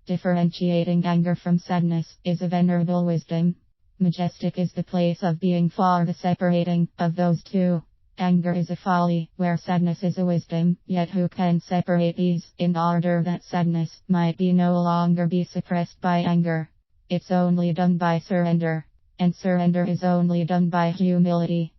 Differentiating anger from sadness is a venerable wisdom. Majestic is the place of being far the separating of those two. Anger is a folly, where sadness is a wisdom, yet who can separate these, in order that sadness might be no longer be suppressed by anger? It's only done by surrender, and surrender is only done by humility.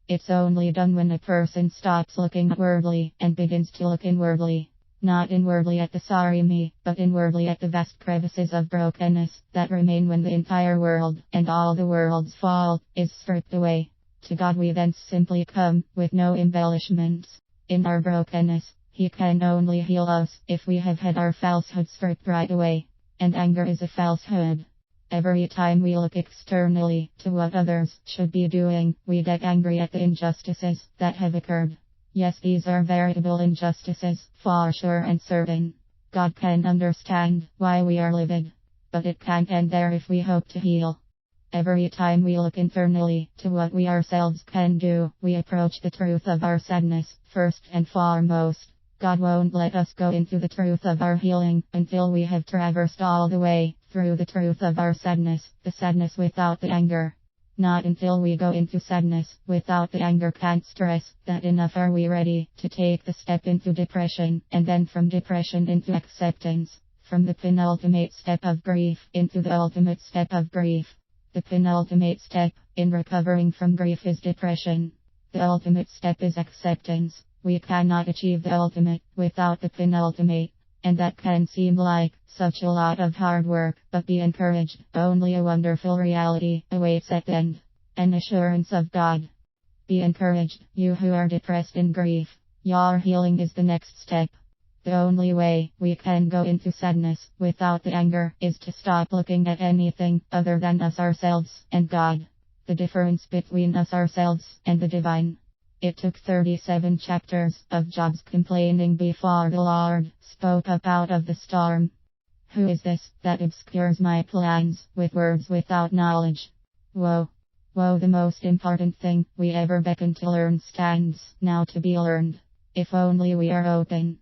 It's only done when a person stops looking outwardly and begins to look inwardly. Not inwardly at the sorry me, but inwardly at the vast crevices of brokenness that remain when the entire world, and all the world's fall, is stripped away. To God we then simply come, with no embellishments. In our brokenness, He can only heal us, if we have had our falsehood stripped right away. And anger is a falsehood. Every time we look externally, to what others should be doing, we get angry at the injustices that have occurred. Yes, these are veritable injustices, for sure and certain. God can understand why we are livid. But it can't end there if we hope to heal. Every time we look internally to what we ourselves can do, we approach the truth of our sadness, first and foremost. God won't let us go into the truth of our healing until we have traversed all the way through the truth of our sadness, the sadness without the anger. Not until we go into sadness without the anger can't stress that enough are we ready to take the step into depression, and then from depression into acceptance, from the penultimate step of grief into the ultimate step of grief. The penultimate step in recovering from grief is depression. The ultimate step is acceptance. We cannot achieve the ultimate without the penultimate, and that can seem like such a lot of hard work, but be encouraged, only a wonderful reality awaits at the end. An assurance of God. Be encouraged, you who are depressed in grief. Your healing is the next step. The only way we can go into sadness without the anger is to stop looking at anything other than us ourselves and God. The difference between us ourselves and the divine. It took 37 chapters of Job's complaining before the Lord spoke up out of the storm. Who is this that obscures my plans with words without knowledge? Woe! Woe! The most important thing we ever beckon to learn stands now to be learned. If only we are open.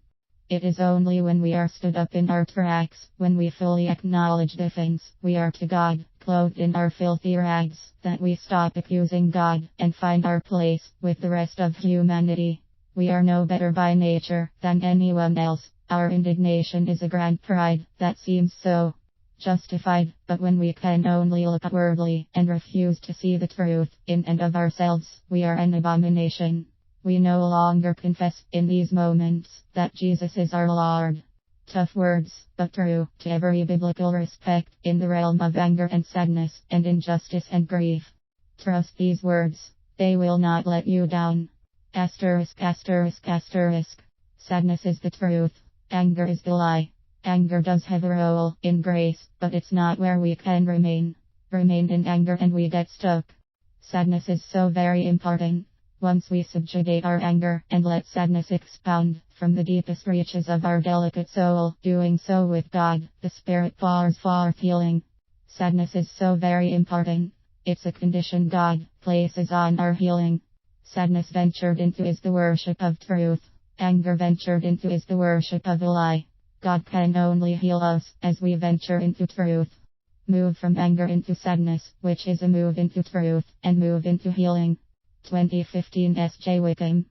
It is only when we are stood up in our tracks, when we fully acknowledge the offense we are to God, clothed in our filthy rags, that we stop accusing God and find our place with the rest of humanity. We are no better by nature than anyone else. Our indignation is a grand pride that seems so justified, but when we can only look outwardly and refuse to see the truth in and of ourselves, we are an abomination. We no longer confess in these moments that Jesus is our Lord. Tough words, but true to every biblical respect in the realm of anger and sadness and injustice and grief. Trust these words. They will not let you down. Asterisk, asterisk, asterisk. Sadness is the truth. Anger is the lie. Anger does have a role in grace, but it's not where we can remain. Remain in anger and we get stuck. Sadness is so very important. Once we subjugate our anger and let sadness expound from the deepest reaches of our delicate soul, doing so with God, the Spirit pours forth healing. Sadness is so very important. It's a condition God places on our healing. Sadness ventured into is the worship of truth. Anger ventured into is the worship of a lie. God can only heal us as we venture into truth. Move from anger into sadness, which is a move into truth, and move into healing. 2015 S. J. Wickham